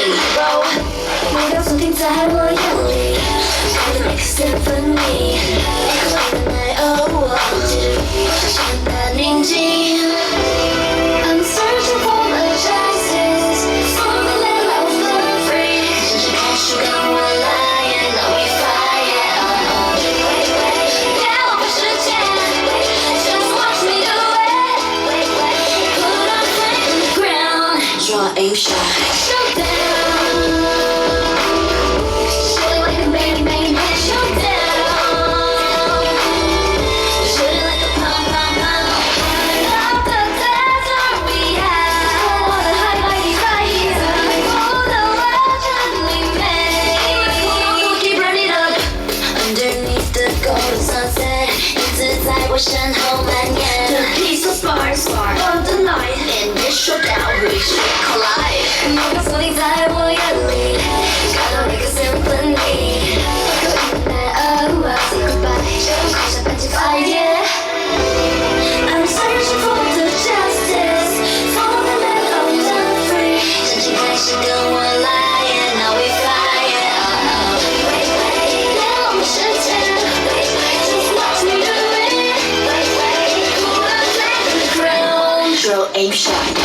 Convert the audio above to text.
里。目标锁定在我眼里，爱的每个symphony，可以的奈我，记着我小心的宁静。I'm searching for the justice, for the land I was born free。正式开始跟我来，and now we fire。别浪费时间 ，just watch me do it。Put our flag in the ground, draw aim shot, showdown。身后蔓延 The peace of sparks of the night In this showdown we should collide 目标锁定在我眼里看到每个 symphony 可以奈我 Say goodbye 就快下半截 fire I'm searching for the justice For the land I'm done free 真心开始跟我来 And now we fire别浪费时间 Just watch me do it Throw aim shot